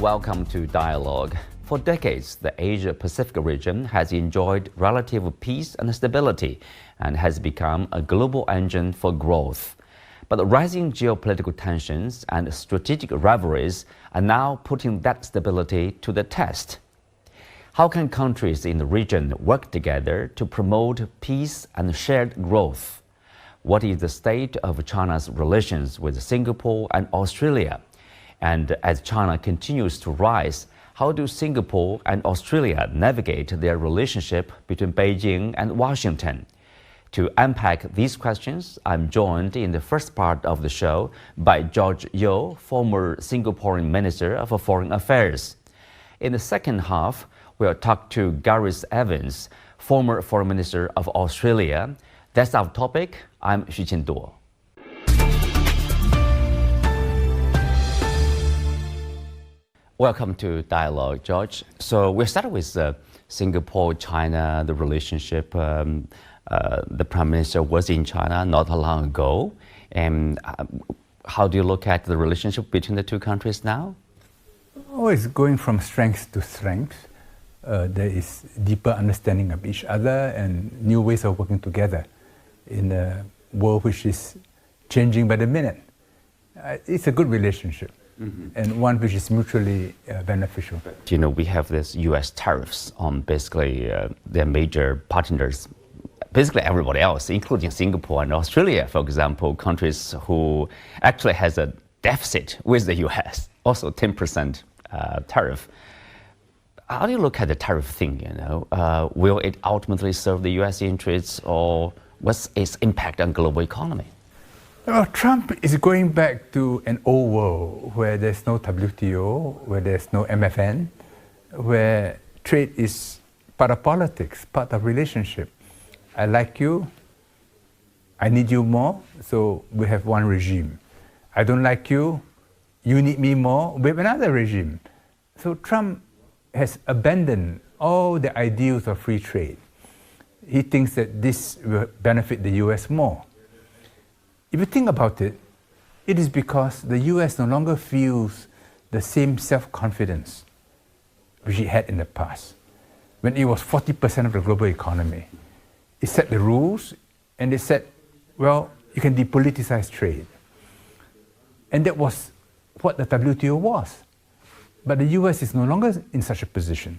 and welcome to Dialogue. For decades, the Asia-Pacific region has enjoyed relative peace and stability and has become a global engine for growth. But the rising geopolitical tensions and strategic rivalries are now putting that stability to the test. How can countries in the region work together to promote peace and shared growth? What is the state of China's relations with Singapore and Australia? And as China continues to rise, how do Singapore and Australia navigate their relationship between Beijing and Washington? To unpack these questions, I'm joined in the first part of the show by George Yeo, former Singaporean Minister of Foreign Affairs. In the second half, we'll talk to Gareth Evans, former Foreign Minister of Australia. That's our topic. I'm Xu Qinduo. Welcome to Dialogue, George. So we started with Singapore, China, the relationship. The Prime Minister was in China not long ago. And how do you look at the relationship between the two countries now? Oh, it's going from strength to strength. There is deeper understanding of each other and new ways of working together in a world which is changing by the minute. It's a good relationship. And one which is mutually beneficial. You know, we have this U.S. tariffs on basically their major partners, basically everybody else, including Singapore and Australia, for example, countries who actually has a deficit with the U.S., also 10% tariff. How do you look at the tariff thing, you know? Will it ultimately serve the U.S. interests, or what's its impact on global economy? Well, Trump is going back to an old world where there's no WTO, where there's no MFN, where trade is part of politics, part of relationship. I like you, I need you more, so we have one regime. I don't like you, you need me more, we have another regime. So Trump has abandoned all the ideals of free trade. He thinks that this will benefit the US more. If you think about it, it is because the US no longer feels the same self-confidence which it had in the past, when it was 40% of the global economy. It set the rules, and it said, well, you can depoliticize trade. And that was what the WTO was. But the US is no longer in such a position,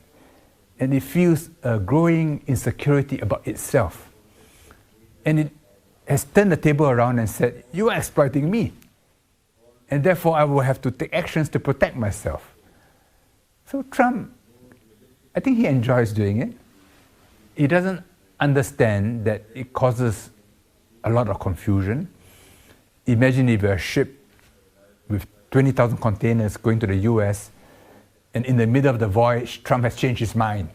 and it feels a growing insecurity about itself. And it has turned the table around and said, you are exploiting me, and therefore I will have to take actions to protect myself. So Trump, I think he enjoys doing it. He doesn't understand that it causes a lot of confusion. Imagine if you're a ship with 20,000 containers going to the US, and in the middle of the voyage, Trump has changed his mind.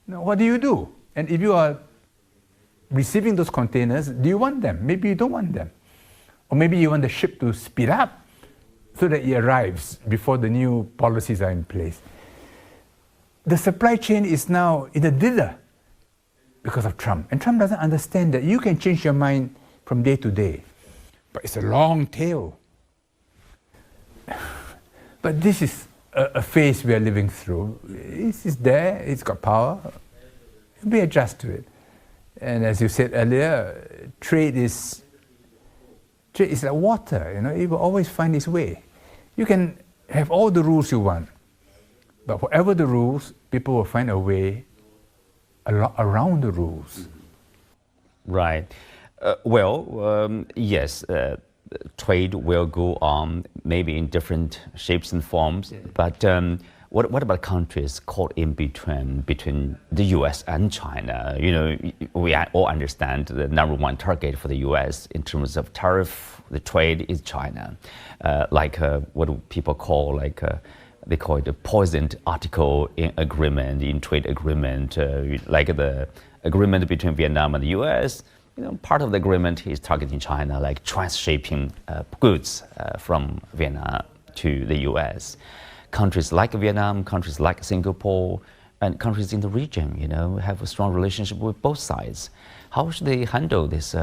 Now, what do you do? And if you are receiving those containers, do you want them? Maybe you don't want them. Or maybe you want the ship to speed up so that it arrives before the new policies are in place. The supply chain is now in a dither because of Trump. And Trump doesn't understand that you can change your mind from day to day. But it's a long tail. But this is a phase we are living through. It's there, it's got power. We adjust to it. And as you said earlier, trade is like water, you know, it will always find its way. You can have all the rules you want, but whatever the rules, people will find a way around the rules. Right. Yes, trade will go on, maybe in different shapes and forms, but what about countries caught in between the U.S. and China? You know, we all understand the number one target for the U.S. in terms of tariff, the trade is China. What do people call they call it a poisoned article in agreement, in trade agreement, like the agreement between Vietnam and the U.S. You know, part of the agreement is targeting China, like transshipping goods from Vietnam to the U.S. Countries like Vietnam, countries like Singapore, and countries in the region, you know, have a strong relationship with both sides. How should they handle this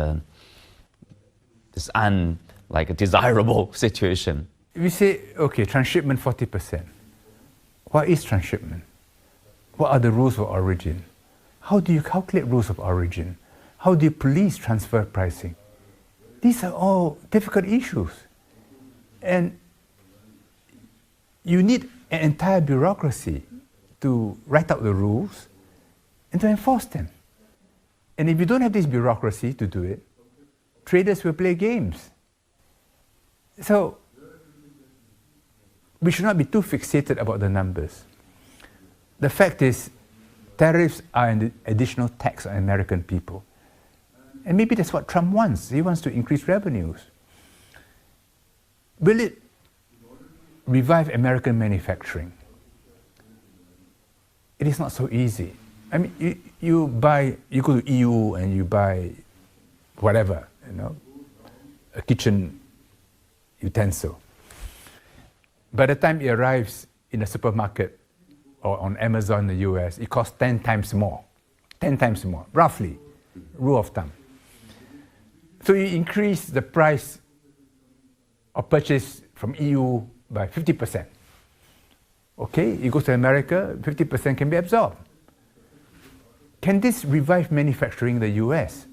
desirable situation? We say, okay, transshipment 40%. What is transshipment? What are the rules of origin? How do you calculate rules of origin? How do you police transfer pricing? These are all difficult issues. And you need an entire bureaucracy to write out the rules and to enforce them. And if you don't have this bureaucracy to do it, traders will play games. So we should not be too fixated about the numbers. The fact is, tariffs are an additional tax on American people. And maybe that's what Trump wants. He wants to increase revenues. Will it revive American manufacturing? It is not so easy. I mean, you go to EU and you buy whatever, a kitchen utensil. By the time it arrives in a supermarket or on Amazon in the US, it costs 10 times more. 10 times more, roughly, rule of thumb. So you increase the price of purchase from EU by 50%. Okay, it goes to America, 50% can be absorbed. Can this revive manufacturing in the US?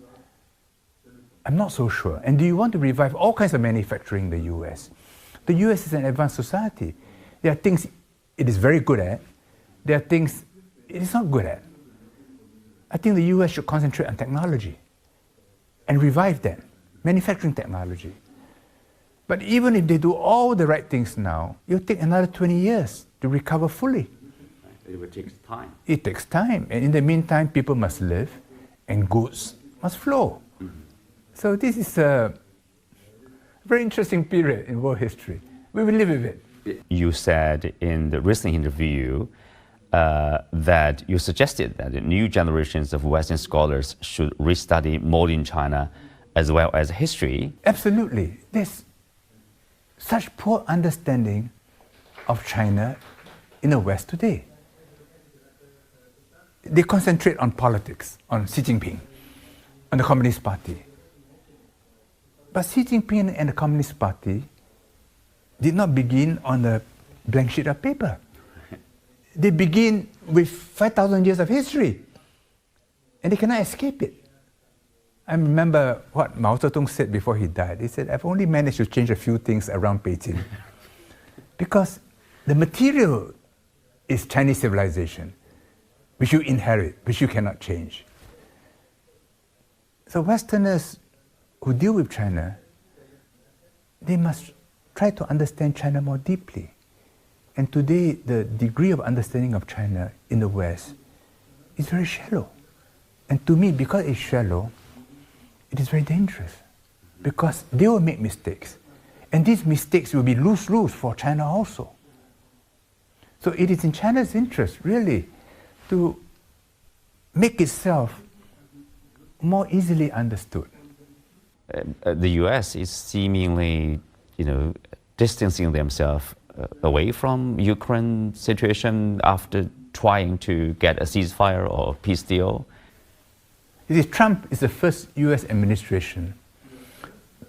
I'm not so sure. And do you want to revive all kinds of manufacturing in the US? The US is an advanced society. There are things it is very good at. There are things it is not good at. I think the US should concentrate on technology and revive that, manufacturing technology. But even if they do all the right things now, it'll take another 20 years to recover fully. It will take time. It takes time. And in the meantime, people must live and goods must flow. Mm-hmm. So this is a very interesting period in world history. We will live with it. You said in the recent interview that you suggested that the new generations of Western scholars should restudy modern China as well as history. Absolutely. There's such poor understanding of China in the West today. They concentrate on politics, on Xi Jinping, on the Communist Party. But Xi Jinping and the Communist Party did not begin on a blank sheet of paper. They begin with 5,000 years of history, and they cannot escape it. I remember what Mao Zedong said before he died. He said, I've only managed to change a few things around Beijing. Because the material is Chinese civilization, which you inherit, which you cannot change. So Westerners who deal with China, they must try to understand China more deeply. And today, the degree of understanding of China in the West is very shallow. And to me, because it's shallow, it is very dangerous. Because they will make mistakes. And these mistakes will be lose-lose for China also. So it is in China's interest, really, to make itself more easily understood. The US is seemingly, distancing themselves away from Ukraine situation after trying to get a ceasefire or peace deal. Trump is the first US administration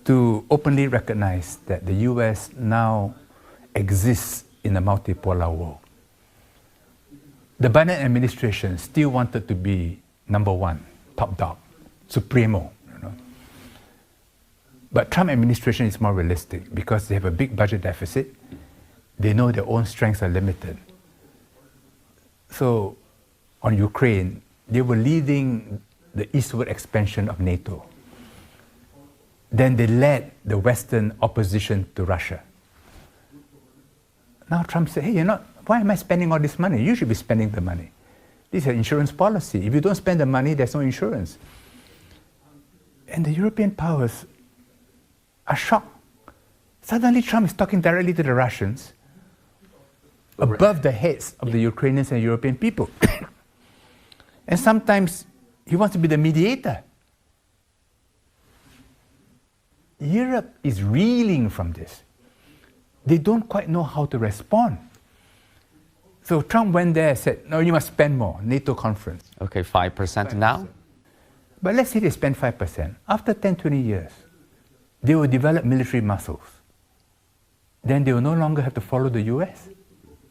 to openly recognize that the US now exists in a multipolar world. The Biden administration still wanted to be number one, top dog, supremo. But Trump administration is more realistic because they have a big budget deficit. They know their own strengths are limited. So on Ukraine, they were leading the eastward expansion of NATO. Then they led the Western opposition to Russia. Now Trump said, hey, why am I spending all this money? You should be spending the money. This is an insurance policy. If you don't spend the money, there's no insurance. And the European powers are shocked. Suddenly Trump is talking directly to the Russians above the heads of the Ukrainians and European people. And sometimes he wants to be the mediator. Europe is reeling from this. They don't quite know how to respond. So Trump went there and said, no, you must spend more, NATO conference. Okay, 5% now? But let's say they spend 5%. After 10, 20 years, they will develop military muscles. Then they will no longer have to follow the US.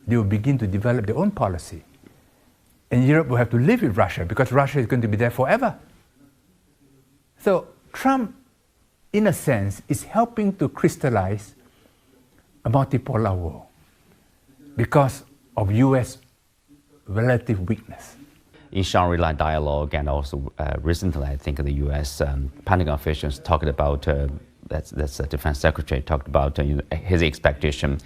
they will begin to develop their own policy. And Europe will have to live with Russia because Russia is going to be there forever. So Trump, in a sense, is helping to crystallize a multipolar world because of US relative weakness. In Shangri-La dialogue and also recently, I think the U.S. Pentagon officials talked about, that's the defense secretary talked about his expectation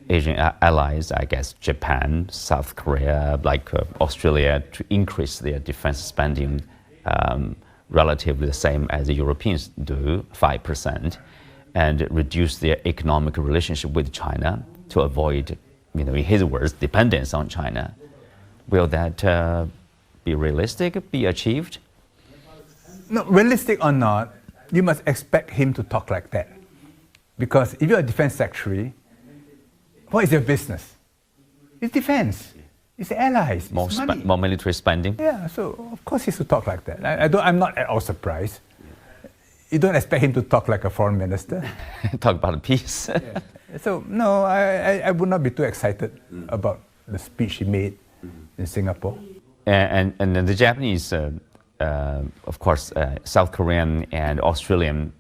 Asian allies, I guess Japan, South Korea, like Australia, to increase their defense spending relatively the same as the Europeans do, 5%, and reduce their economic relationship with China to avoid, in his words, dependence on China. Will that be realistic, be achieved? No, realistic or not, you must expect him to talk like that. Because if you're a defense secretary, what is your business? It's defense. It's allies. More military spending? Yeah, so of course he should talk like that. I'm not at all surprised. You don't expect him to talk like a foreign minister. Talk about peace. Yeah. So no, I would not be too excited about the speech he made in Singapore. And the Japanese, of course, South Korean and Australian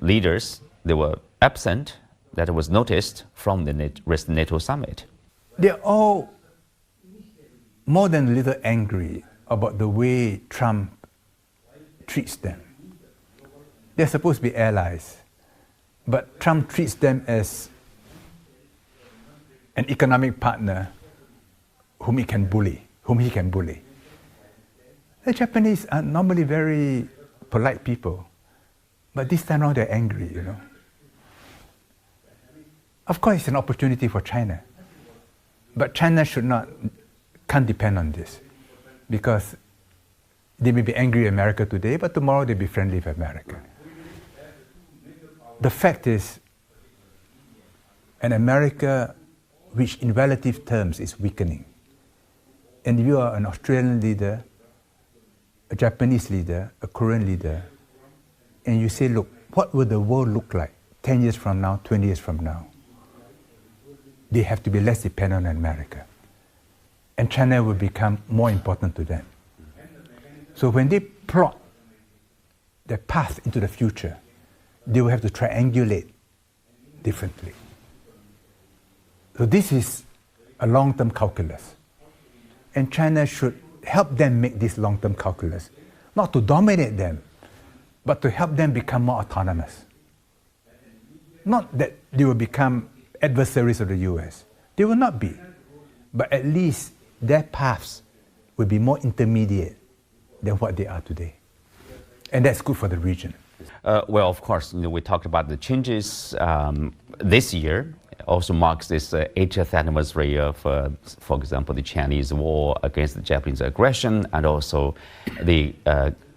leaders, they were absent. That was noticed from the recent NATO summit. They're all more than a little angry about the way Trump treats them. They're supposed to be allies, but Trump treats them as an economic partner whom he can bully. The Japanese are normally very polite people, but this time around they're angry, Of course, it's an opportunity for China, but China can't depend on this, because they may be angry at America today, but tomorrow they'll be friendly with America. The fact is, an America which in relative terms is weakening, and you are an Australian leader, a Japanese leader, a Korean leader, and you say, look, what will the world look like 10 years from now, 20 years from now? They have to be less dependent on America. And China will become more important to them. So when they plot their path into the future, they will have to triangulate differently. So this is a long-term calculus. And China should help them make this long-term calculus, not to dominate them, but to help them become more autonomous. Not that they will become adversaries of the US. They will not be. But at least their paths will be more intermediate than what they are today. And that's good for the region. Well, of course, we talked about the changes this year. Also marks this 80th anniversary of, for example, the Chinese war against the Japanese aggression, and also the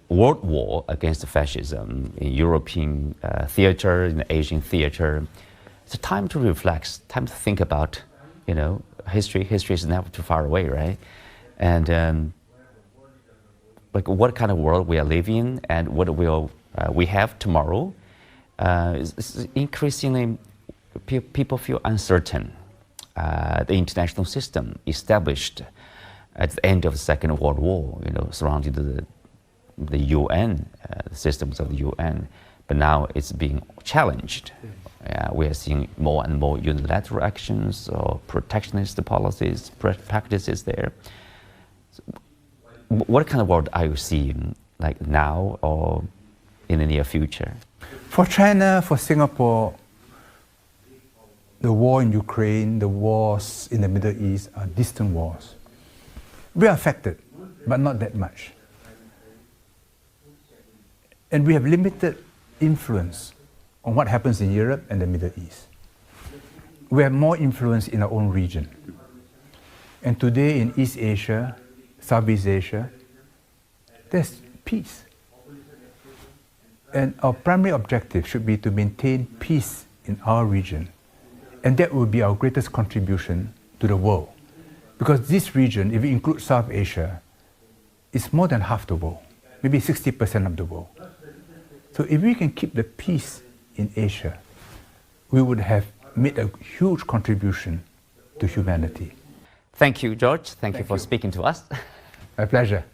World War against fascism in European theater, in the Asian theater. It's a time to reflect, time to think about, history. History is never too far away, right? And what kind of world we are living in, and what will we have tomorrow. Increasingly, people feel uncertain. The international system established at the end of the Second World War, surrounding the UN, the systems of the UN, but now it's being challenged. We are seeing more and more unilateral actions or protectionist policies, practices there. So what kind of world are you seeing, like now or in the near future? For China, for Singapore, the war in Ukraine, the wars in the Middle East are distant wars. We are affected, but not that much. And we have limited influence on what happens in Europe and the Middle East. We have more influence in our own region. And today in East Asia, Southeast Asia, there's peace. And our primary objective should be to maintain peace in our region. And that will be our greatest contribution to the world. Because this region, if we include South Asia, is more than half the world, maybe 60% of the world. So if we can keep the peace in Asia, we would have made a huge contribution to humanity. Thank you, George. Thank you for speaking to us. My pleasure.